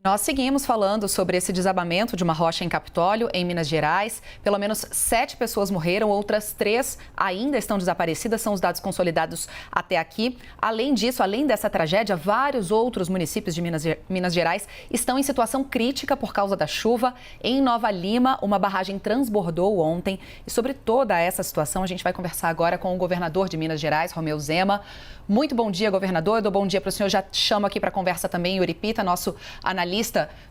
Nós seguimos falando sobre esse desabamento de uma rocha em Capitólio, em Minas Gerais. Pelo menos 7 pessoas morreram, outras 3 ainda estão desaparecidas, são os dados consolidados até aqui. Além disso, além dessa tragédia, vários outros municípios de Minas Gerais estão em situação crítica por causa da chuva. Em Nova Lima, uma barragem transbordou ontem. E sobre toda essa situação, a gente vai conversar agora com o governador de Minas Gerais, Romeu Zema. Muito bom dia, governador. Eu dou bom dia para o senhor. Já chamo aqui para conversa também Yuri Pita, nosso analista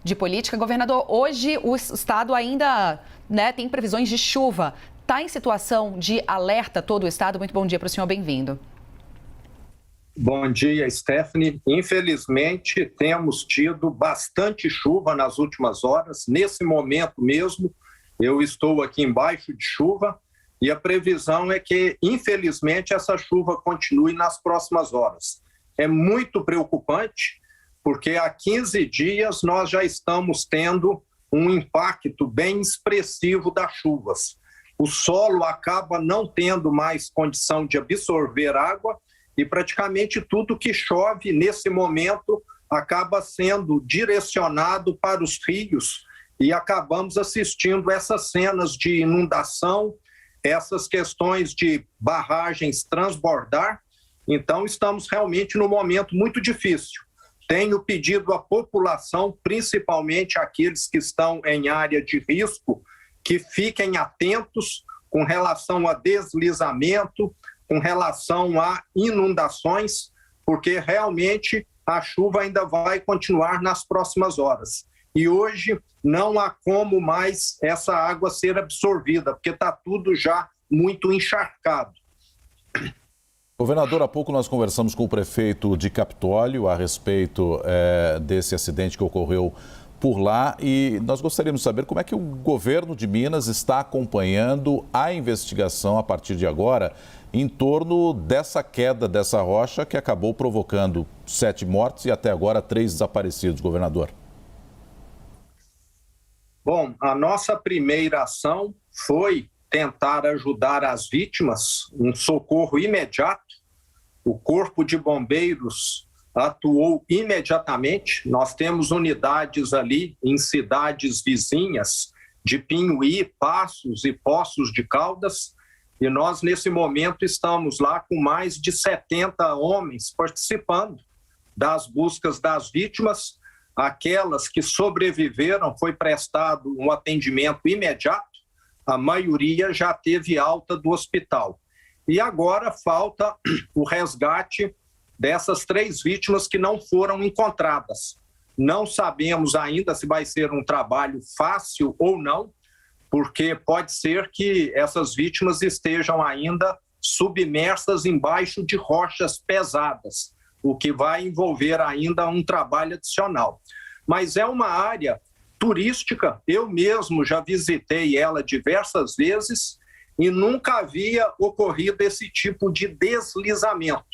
de política. Governador, hoje o estado ainda tem previsões de chuva. Está em situação de alerta todo o estado? Muito bom dia para o senhor, bem-vindo. Bom dia, Stephanie. Infelizmente, temos tido bastante chuva nas últimas horas. Nesse momento mesmo, eu estou aqui embaixo de chuva. E a previsão é que, infelizmente, essa chuva continue nas próximas horas. É muito preocupante, porque há 15 dias nós já estamos tendo um impacto bem expressivo das chuvas. O solo acaba não tendo mais condição de absorver água e praticamente tudo que chove nesse momento acaba sendo direcionado para os rios e acabamos assistindo essas cenas de inundação, essas questões de barragens transbordar. Então, estamos realmente num momento muito difícil. Tenho pedido à população, principalmente aqueles que estão em área de risco, que fiquem atentos com relação a deslizamento, com relação a inundações, porque realmente a chuva ainda vai continuar nas próximas horas. E hoje não há como mais essa água ser absorvida, porque está tudo já muito encharcado. Governador, há pouco nós conversamos com o prefeito de Capitólio a respeito desse acidente que ocorreu por lá e nós gostaríamos de saber como é que o governo de Minas está acompanhando a investigação a partir de agora em torno dessa queda dessa rocha que acabou provocando 7 mortes e até agora 3 desaparecidos, governador. Bom, a nossa primeira ação foi tentar ajudar as vítimas, um socorro imediato. O Corpo de Bombeiros atuou imediatamente. Nós temos unidades ali em cidades vizinhas de Pinhuí, Passos e Poços de Caldas. E nós, nesse momento, estamos lá com mais de 70 homens participando das buscas das vítimas. Aquelas que sobreviveram foi prestado um atendimento imediato, a maioria já teve alta do hospital. E agora falta o resgate dessas 3 vítimas que não foram encontradas. Não sabemos ainda se vai ser um trabalho fácil ou não, porque pode ser que essas vítimas estejam ainda submersas embaixo de rochas pesadas, o que vai envolver ainda um trabalho adicional. Mas é uma área turística, eu mesmo já visitei ela diversas vezes e nunca havia ocorrido esse tipo de deslizamento.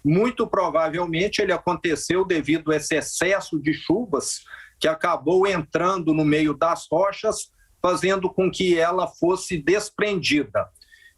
Muito provavelmente ele aconteceu devido a esse excesso de chuvas que acabou entrando no meio das rochas, fazendo com que ela fosse desprendida.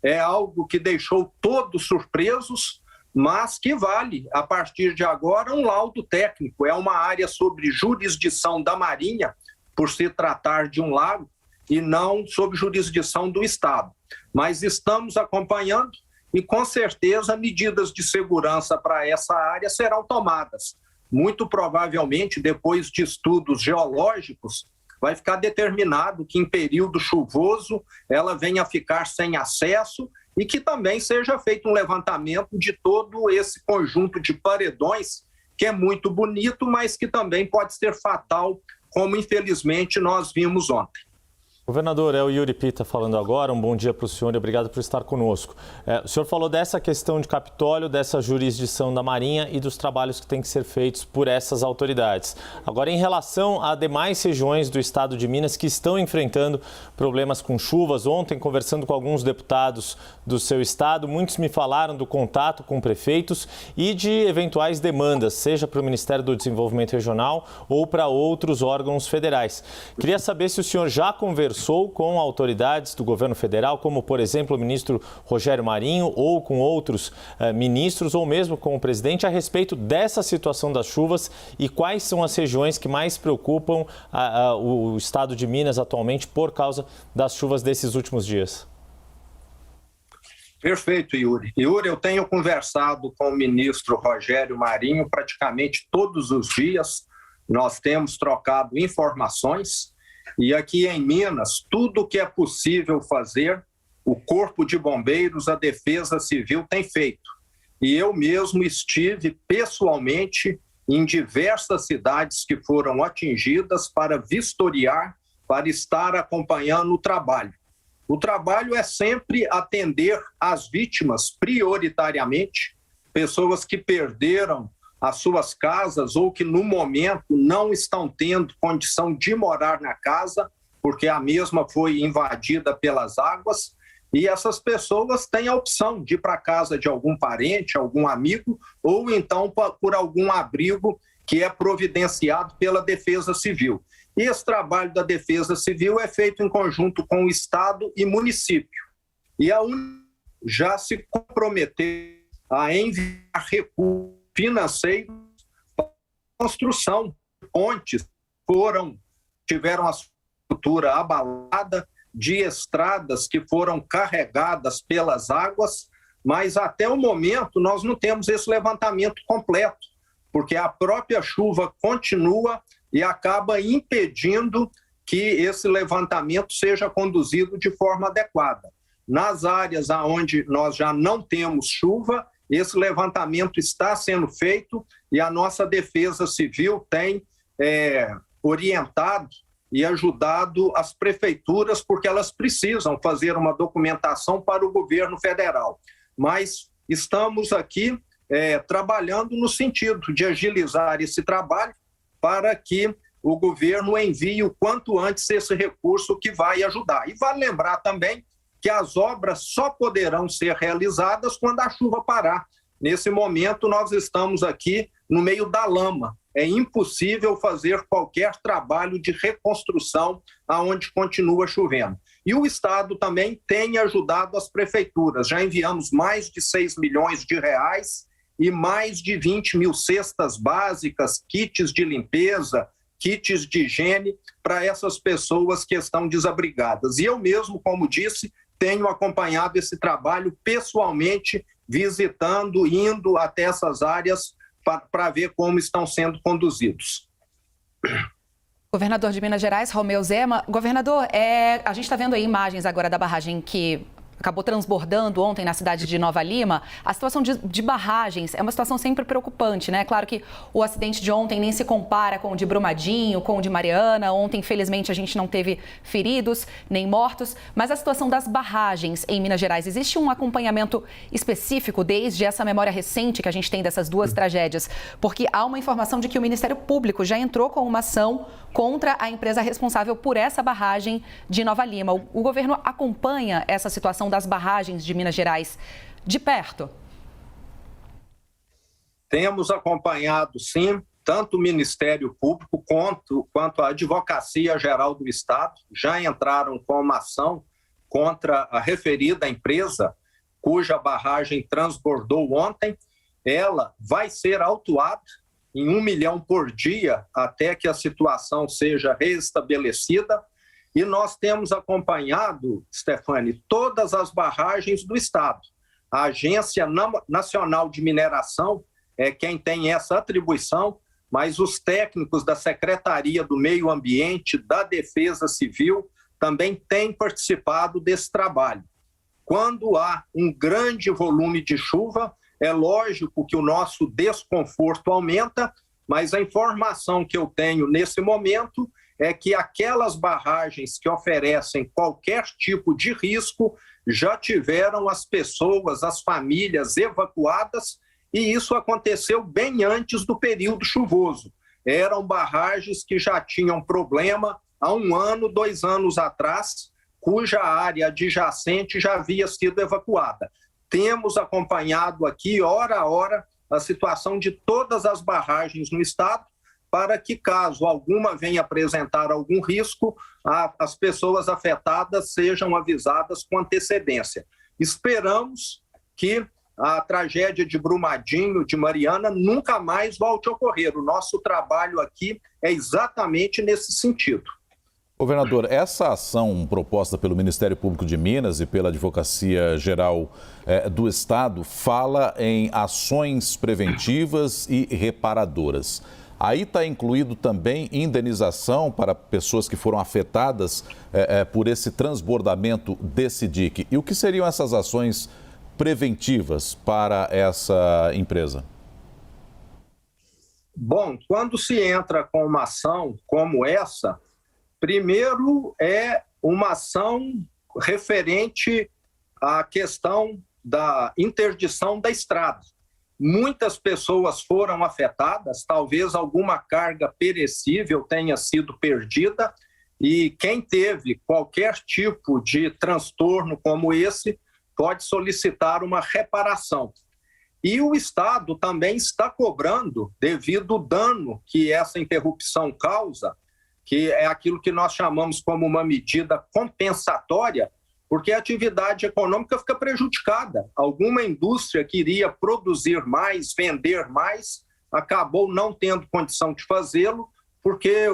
É algo que deixou todos surpresos, mas que vale, a partir de agora, um laudo técnico. É uma área sobre jurisdição da Marinha, por se tratar de um lago, e não sob jurisdição do Estado. Mas estamos acompanhando e, com certeza, medidas de segurança para essa área serão tomadas. Muito provavelmente, depois de estudos geológicos, vai ficar determinado que, em período chuvoso, ela venha a ficar sem acesso e que também seja feito um levantamento de todo esse conjunto de paredões, que é muito bonito, mas que também pode ser fatal, como infelizmente nós vimos ontem. Governador, é o Yuri Pita falando agora. Um bom dia para o senhor e obrigado por estar conosco. O senhor falou dessa questão de Capitólio, dessa jurisdição da Marinha e dos trabalhos que têm que ser feitos por essas autoridades. Agora, em relação a demais regiões do estado de Minas que estão enfrentando problemas com chuvas, ontem, conversando com alguns deputados do seu estado, muitos me falaram do contato com prefeitos e de eventuais demandas, seja para o Ministério do Desenvolvimento Regional ou para outros órgãos federais. Queria saber se o senhor já conversou conversou com autoridades do governo federal, como, por exemplo, o ministro Rogério Marinho, ou com outros ministros, ou mesmo com o presidente, a respeito dessa situação das chuvas e quais são as regiões que mais preocupam o estado de Minas atualmente por causa das chuvas desses últimos dias? Perfeito, Yuri. Yuri, eu tenho conversado com o ministro Rogério Marinho praticamente todos os dias. Nós temos trocado informações e aqui em Minas, tudo que é possível fazer, o Corpo de Bombeiros, a Defesa Civil tem feito. E eu mesmo estive pessoalmente em diversas cidades que foram atingidas para vistoriar, para estar acompanhando o trabalho. O trabalho é sempre atender as vítimas prioritariamente, pessoas que perderam as suas casas ou que no momento não estão tendo condição de morar na casa, porque a mesma foi invadida pelas águas, e essas pessoas têm a opção de ir para a casa de algum parente, algum amigo, ou então por algum abrigo que é providenciado pela Defesa Civil. E esse trabalho da Defesa Civil é feito em conjunto com o Estado e município. E a União já se comprometeu a enviar recursos financeiros para a construção de pontes que tiveram a estrutura abalada, de estradas que foram carregadas pelas águas, mas até o momento nós não temos esse levantamento completo, porque a própria chuva continua e acaba impedindo que esse levantamento seja conduzido de forma adequada. Nas áreas onde nós já não temos chuva, esse levantamento está sendo feito e a nossa Defesa Civil tem orientado e ajudado as prefeituras, porque elas precisam fazer uma documentação para o governo federal. Mas estamos aqui trabalhando no sentido de agilizar esse trabalho para que o governo envie o quanto antes esse recurso que vai ajudar. E vale lembrar também que as obras só poderão ser realizadas quando a chuva parar. Nesse momento, nós estamos aqui no meio da lama. É impossível fazer qualquer trabalho de reconstrução aonde continua chovendo. E o Estado também tem ajudado as prefeituras. Já enviamos mais de 6 milhões de reais e mais de 20 mil cestas básicas, kits de limpeza, kits de higiene para essas pessoas que estão desabrigadas. E eu mesmo, como disse, tenho acompanhado esse trabalho pessoalmente, visitando, indo até essas áreas para ver como estão sendo conduzidos. Governador de Minas Gerais, Romeu Zema. Governador, a gente está vendo aí imagens agora da barragem que acabou transbordando ontem na cidade de Nova Lima. A situação de barragens é uma situação sempre preocupante, né? Claro que o acidente de ontem nem se compara com o de Brumadinho, com o de Mariana. Ontem, infelizmente, a gente não teve feridos nem mortos. Mas a situação das barragens em Minas Gerais, existe um acompanhamento específico desde essa memória recente que a gente tem dessas duas tragédias? Porque há uma informação de que o Ministério Público já entrou com uma ação contra a empresa responsável por essa barragem de Nova Lima. O governo acompanha essa situação das barragens de Minas Gerais de perto? Temos acompanhado, sim, tanto o Ministério Público quanto a Advocacia Geral do Estado. Já entraram com uma ação contra a referida empresa, cuja barragem transbordou ontem. Ela vai ser autuada em 1 milhão por dia até que a situação seja restabelecida. E nós temos acompanhado, Stefani, todas as barragens do Estado. A Agência Nacional de Mineração é quem tem essa atribuição, mas os técnicos da Secretaria do Meio Ambiente, da Defesa Civil, também têm participado desse trabalho. Quando há um grande volume de chuva, é lógico que o nosso desconforto aumenta, mas a informação que eu tenho nesse momento é que aquelas barragens que oferecem qualquer tipo de risco já tiveram as pessoas, as famílias evacuadas, e isso aconteceu bem antes do período chuvoso. Eram barragens que já tinham problema há 1 ano, 2 anos atrás, cuja área adjacente já havia sido evacuada. Temos acompanhado aqui, hora a hora, a situação de todas as barragens no estado, para que, caso alguma venha apresentar algum risco, as pessoas afetadas sejam avisadas com antecedência. Esperamos que a tragédia de Brumadinho, de Mariana, nunca mais volte a ocorrer. O nosso trabalho aqui é exatamente nesse sentido. Governador, essa ação proposta pelo Ministério Público de Minas e pela Advocacia Geral do Estado fala em ações preventivas e reparadoras. Aí está incluído também indenização para pessoas que foram afetadas por esse transbordamento desse dique. E o que seriam essas ações preventivas para essa empresa? Bom, quando se entra com uma ação como essa, primeiro é uma ação referente à questão da interdição da estrada. Muitas pessoas foram afetadas, talvez alguma carga perecível tenha sido perdida, e quem teve qualquer tipo de transtorno como esse pode solicitar uma reparação. E o Estado também está cobrando, devido ao dano que essa interrupção causa, que é aquilo que nós chamamos como uma medida compensatória, porque a atividade econômica fica prejudicada. Alguma indústria que iria produzir mais, vender mais, acabou não tendo condição de fazê-lo, porque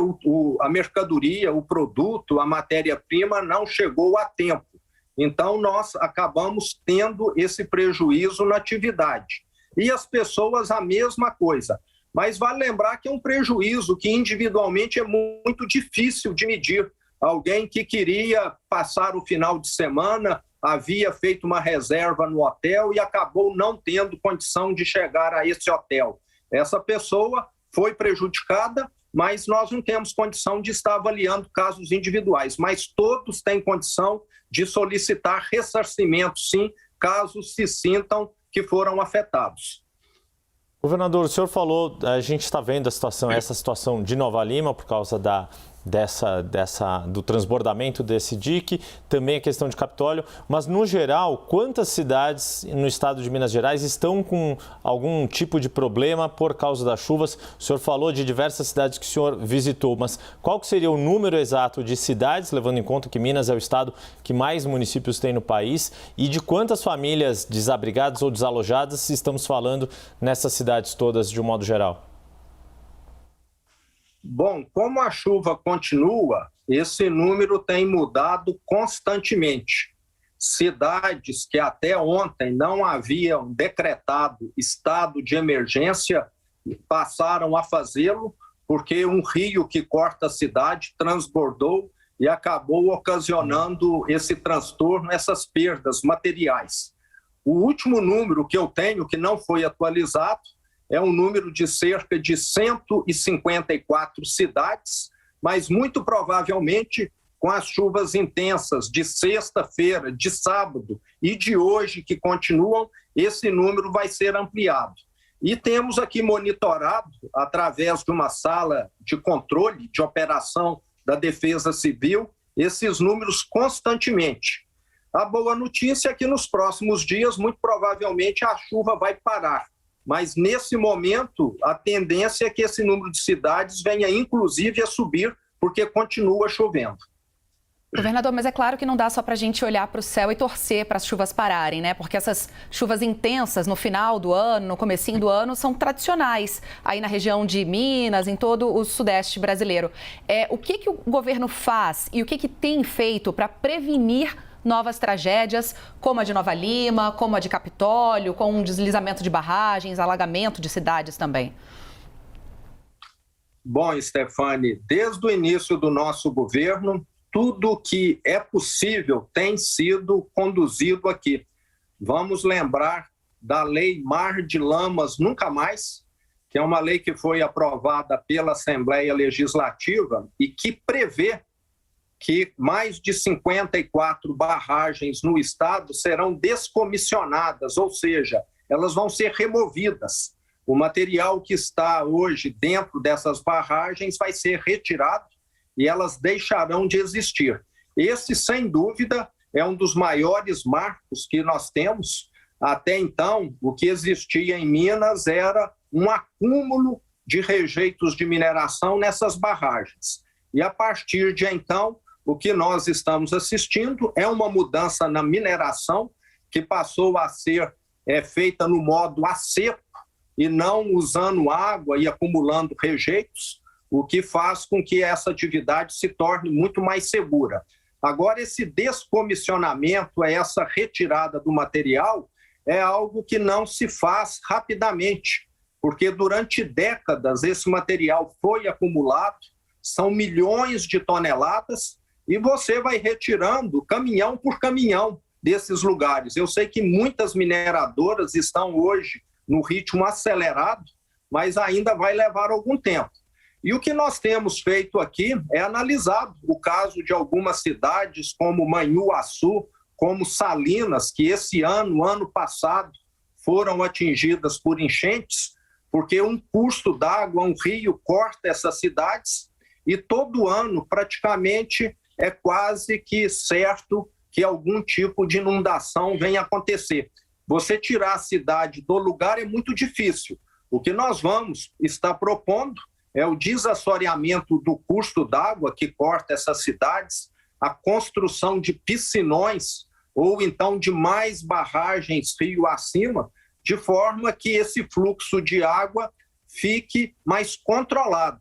a mercadoria, o produto, a matéria-prima não chegou a tempo. Então, nós acabamos tendo esse prejuízo na atividade. E as pessoas, a mesma coisa. Mas vale lembrar que é um prejuízo que individualmente é muito difícil de medir. Alguém que queria passar o final de semana, havia feito uma reserva no hotel e acabou não tendo condição de chegar a esse hotel. Essa pessoa foi prejudicada, mas nós não temos condição de estar avaliando casos individuais. Mas todos têm condição de solicitar ressarcimento, sim, caso se sintam que foram afetados. Governador, o senhor falou, a gente está vendo essa situação de Nova Lima por causa do transbordamento desse dique, também a questão de Capitólio, mas no geral, quantas cidades no estado de Minas Gerais estão com algum tipo de problema por causa das chuvas? O senhor falou de diversas cidades que o senhor visitou, mas qual que seria o número exato de cidades, levando em conta que Minas é o estado que mais municípios tem no país, e de quantas famílias desabrigadas ou desalojadas estamos falando nessas cidades todas de um modo geral? Bom, como a chuva continua, esse número tem mudado constantemente. Cidades que até ontem não haviam decretado estado de emergência passaram a fazê-lo, porque um rio que corta a cidade transbordou e acabou ocasionando esse transtorno, essas perdas materiais. O último número que eu tenho, que não foi atualizado, é um número de cerca de 154 cidades, mas muito provavelmente com as chuvas intensas de sexta-feira, de sábado e de hoje que continuam, esse número vai ser ampliado. E temos aqui monitorado, através de uma sala de controle de operação da Defesa Civil, esses números constantemente. A boa notícia é que nos próximos dias, muito provavelmente, a chuva vai parar. Mas, nesse momento, a tendência é que esse número de cidades venha, inclusive, a subir, porque continua chovendo. Governador, mas é claro que não dá só para a gente olhar para o céu e torcer para as chuvas pararem, né? Porque essas chuvas intensas no final do ano, no comecinho do ano, são tradicionais aí na região de Minas, em todo o sudeste brasileiro. O que o governo faz e o que tem feito para prevenir novas tragédias, como a de Nova Lima, como a de Capitólio, com um deslizamento de barragens, alagamento de cidades também? Bom, Stefane, desde o início do nosso governo, tudo que é possível tem sido conduzido aqui. Vamos lembrar da Lei Mar de Lamas Nunca Mais, que é uma lei que foi aprovada pela Assembleia Legislativa e que prevê que mais de 54 barragens no estado serão descomissionadas, ou seja, elas vão ser removidas. O material que está hoje dentro dessas barragens vai ser retirado e elas deixarão de existir. Esse, sem dúvida, é um dos maiores marcos que nós temos. Até então, o que existia em Minas era um acúmulo de rejeitos de mineração nessas barragens. E a partir de então, o que nós estamos assistindo é uma mudança na mineração que passou a ser feita no modo a seco e não usando água e acumulando rejeitos, o que faz com que essa atividade se torne muito mais segura. Agora, esse descomissionamento, essa retirada do material, é algo que não se faz rapidamente, porque durante décadas esse material foi acumulado, são milhões de toneladas, e você vai retirando caminhão por caminhão desses lugares. Eu sei que muitas mineradoras estão hoje no ritmo acelerado, mas ainda vai levar algum tempo. E o que nós temos feito aqui é analisado o caso de algumas cidades como Manhuaçu, como Salinas, que esse ano passado, foram atingidas por enchentes, porque um curso d'água, um rio, corta essas cidades e todo ano, praticamente, é quase que certo que algum tipo de inundação venha acontecer. Você tirar a cidade do lugar é muito difícil. O que nós vamos estar propondo é o desassoreamento do curso d'água que corta essas cidades, a construção de piscinões ou então de mais barragens rio acima, de forma que esse fluxo de água fique mais controlado.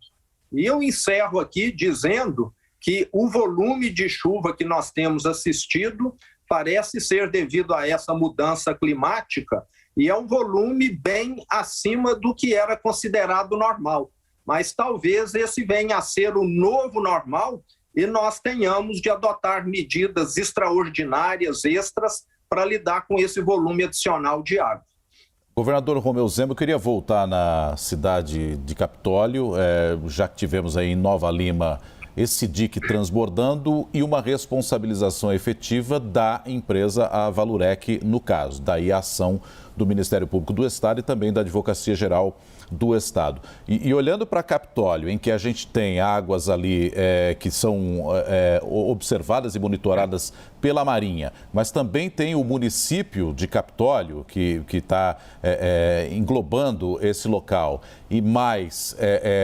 E eu encerro aqui dizendo que o volume de chuva que nós temos assistido parece ser devido a essa mudança climática e é um volume bem acima do que era considerado normal. Mas talvez esse venha a ser o novo normal e nós tenhamos de adotar medidas extraordinárias, extras, para lidar com esse volume adicional de água. Governador Romeu Zema, eu queria voltar na cidade de Capitólio, já que tivemos aí em Nova Lima esse dique transbordando e uma responsabilização efetiva da empresa, a Valurec, no caso. Daí a ação do Ministério Público do Estado e também da Advocacia Geral do Estado. E olhando para Capitólio, em que a gente tem águas ali que são observadas e monitoradas pela Marinha, mas também tem o município de Capitólio, que está englobando esse local, e mais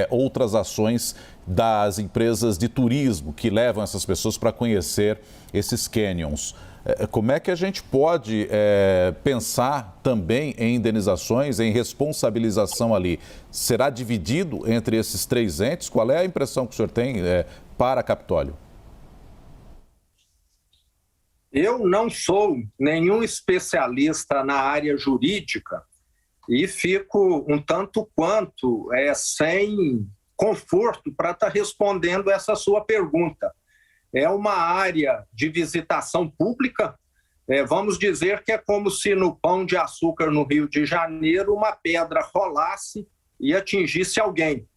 outras ações das empresas de turismo que levam essas pessoas para conhecer esses canyons. Como é que a gente pode pensar também em indenizações, em responsabilização ali? Será dividido entre esses três entes? Qual é a impressão que o senhor tem para Capitólio? Eu não sou nenhum especialista na área jurídica e fico um tanto quanto sem conforto para estar respondendo essa sua pergunta. É uma área de visitação pública, vamos dizer que é como se no Pão de Açúcar no Rio de Janeiro uma pedra rolasse e atingisse alguém.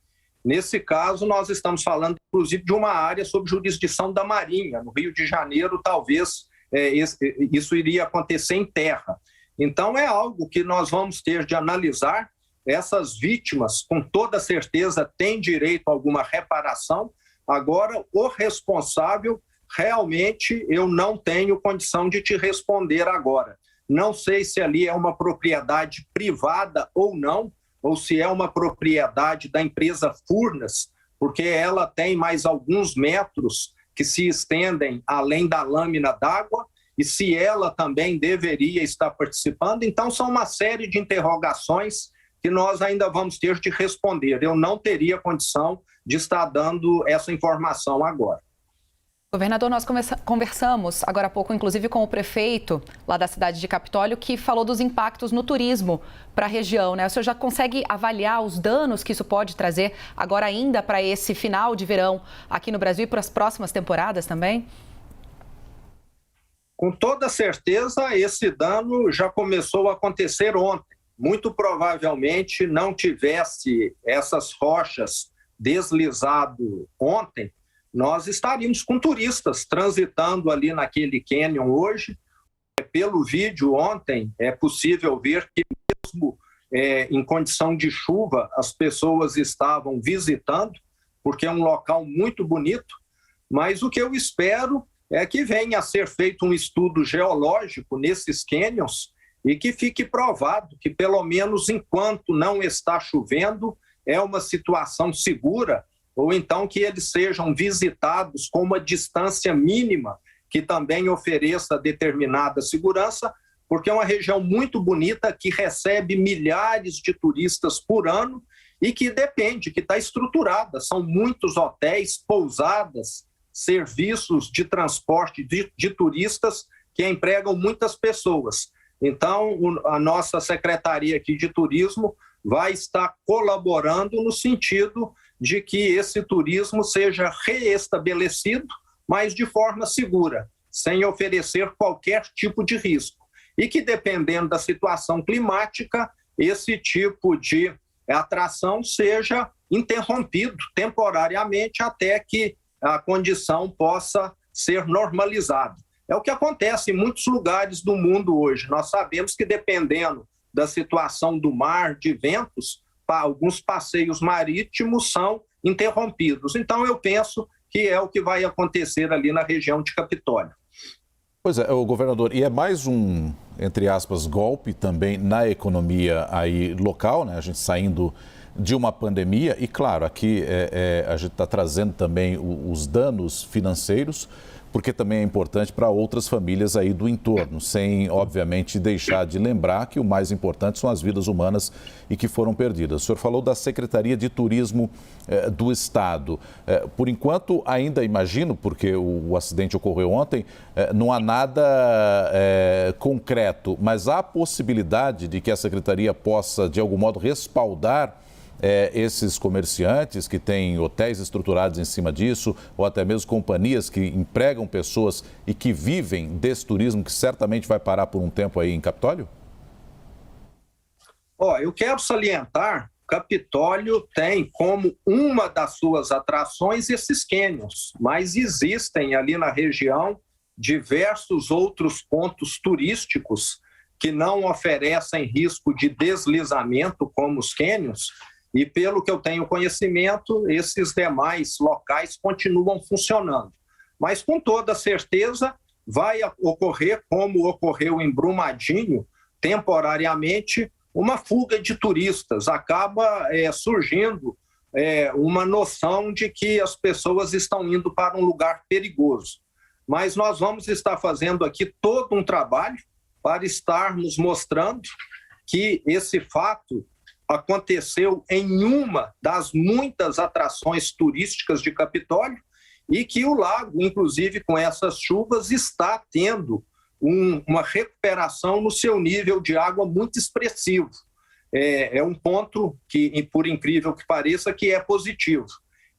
Nesse caso, nós estamos falando, inclusive, de uma área sob jurisdição da Marinha. No Rio de Janeiro, talvez isso iria acontecer em terra. Então, é algo que nós vamos ter de analisar. Essas vítimas, com toda certeza, têm direito a alguma reparação. Agora, o responsável, realmente, eu não tenho condição de te responder agora. Não sei se ali é uma propriedade privada ou não, ou se é uma propriedade da empresa Furnas, porque ela tem mais alguns metros que se estendem além da lâmina d'água, e se ela também deveria estar participando. Então, são uma série de interrogações que nós ainda vamos ter de responder. Eu não teria condição de estar dando essa informação agora. Governador, nós conversamos agora há pouco, inclusive, com o prefeito lá da cidade de Capitólio, que falou dos impactos no turismo para a região, né? O senhor já consegue avaliar os danos que isso pode trazer agora ainda para esse final de verão aqui no Brasil e para as próximas temporadas também? Com toda certeza, esse dano já começou a acontecer ontem. Muito provavelmente não tivesse essas rochas deslizado ontem, nós estaríamos com turistas transitando ali naquele cânion hoje. Pelo vídeo ontem, é possível ver que mesmo em condição de chuva, as pessoas estavam visitando, porque é um local muito bonito, mas o que eu espero é que venha a ser feito um estudo geológico nesses cânions e que fique provado que, pelo menos enquanto não está chovendo, é uma situação segura, ou então que eles sejam visitados com uma distância mínima que também ofereça determinada segurança, porque é uma região muito bonita que recebe milhares de turistas por ano e que depende, que está estruturada. São muitos hotéis, pousadas, serviços de transporte de turistas que empregam muitas pessoas. Então, a nossa Secretaria aqui de Turismo vai estar colaborando no sentido de que esse turismo seja reestabelecido, mas de forma segura, sem oferecer qualquer tipo de risco. E que, dependendo da situação climática, esse tipo de atração seja interrompido temporariamente até que a condição possa ser normalizada. É o que acontece em muitos lugares do mundo hoje. Nós sabemos que, dependendo da situação do mar, de ventos, alguns passeios marítimos são interrompidos. Então, eu penso que é o que vai acontecer ali na região de Capitólio. Pois é, governador, e é mais um, entre aspas, golpe também na economia aí local, né? A gente saindo de uma pandemia e, claro, aqui a gente está trazendo também os danos financeiros, porque também é importante para outras famílias aí do entorno, sem, obviamente, deixar de lembrar que o mais importante são as vidas humanas e que foram perdidas. O senhor falou da Secretaria de Turismo do Estado. Por enquanto, ainda imagino, porque o acidente ocorreu ontem, não há nada concreto, mas há a possibilidade de que a Secretaria possa, de algum modo, respaldar esses comerciantes que têm hotéis estruturados em cima disso, ou até mesmo companhias que empregam pessoas e que vivem desse turismo que certamente vai parar por um tempo aí em Capitólio? Eu quero salientar, Capitólio tem como uma das suas atrações esses cânions, mas existem ali na região diversos outros pontos turísticos que não oferecem risco de deslizamento como os cânions. E, pelo que eu tenho conhecimento, esses demais locais continuam funcionando. Mas, com toda certeza, vai ocorrer, como ocorreu em Brumadinho, temporariamente, uma fuga de turistas. Acaba surgindo uma noção de que as pessoas estão indo para um lugar perigoso. Mas nós vamos estar fazendo aqui todo um trabalho para estarmos mostrando que esse fato aconteceu em uma das muitas atrações turísticas de Capitólio e que o lago, inclusive com essas chuvas, está tendo uma recuperação no seu nível de água muito expressivo. É um ponto que, por incrível que pareça, que é positivo.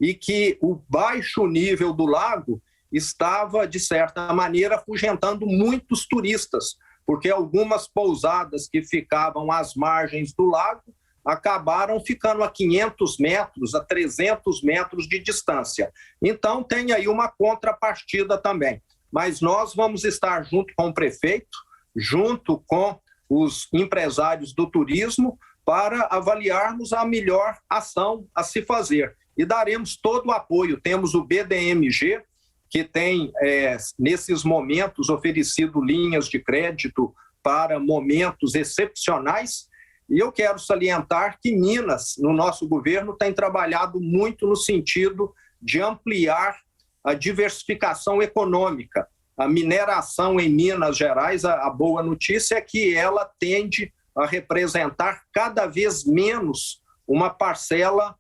E que o baixo nível do lago estava, de certa maneira, afugentando muitos turistas, porque algumas pousadas que ficavam às margens do lago acabaram ficando a 500 metros, a 300 metros de distância. Então, tem aí uma contrapartida também. Mas nós vamos estar junto com o prefeito, junto com os empresários do turismo, para avaliarmos a melhor ação a se fazer. E daremos todo o apoio. Temos o BDMG, que tem, nesses momentos, oferecido linhas de crédito para momentos excepcionais. E eu quero salientar que Minas, no nosso governo, tem trabalhado muito no sentido de ampliar a diversificação econômica. A mineração em Minas Gerais, a boa notícia é que ela tende a representar cada vez menos uma parcela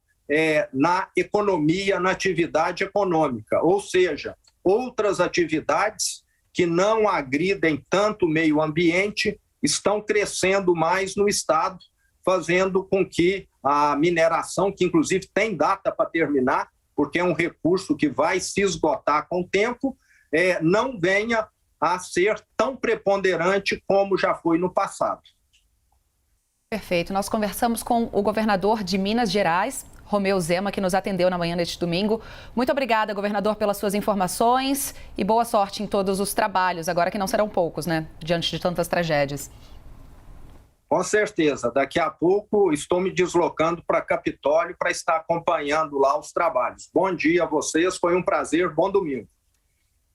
na economia, na atividade econômica. Ou seja, outras atividades que não agridem tanto o meio ambiente estão crescendo mais no Estado, fazendo com que a mineração, que inclusive tem data para terminar, porque é um recurso que vai se esgotar com o tempo, não venha a ser tão preponderante como já foi no passado. Perfeito. Nós conversamos com o governador de Minas Gerais, Romeu Zema, que nos atendeu na manhã deste domingo. Muito obrigada, governador, pelas suas informações e boa sorte em todos os trabalhos, agora que não serão poucos, né, diante de tantas tragédias. Com certeza. Daqui a pouco estou me deslocando para Capitólio para estar acompanhando lá os trabalhos. Bom dia a vocês, foi um prazer, bom domingo.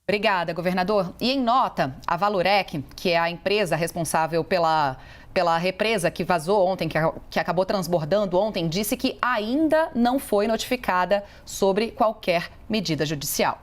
Obrigada, governador. E em nota, a Valorec, que é a empresa responsável pela pela represa que vazou ontem, que acabou transbordando ontem, disse que ainda não foi notificada sobre qualquer medida judicial.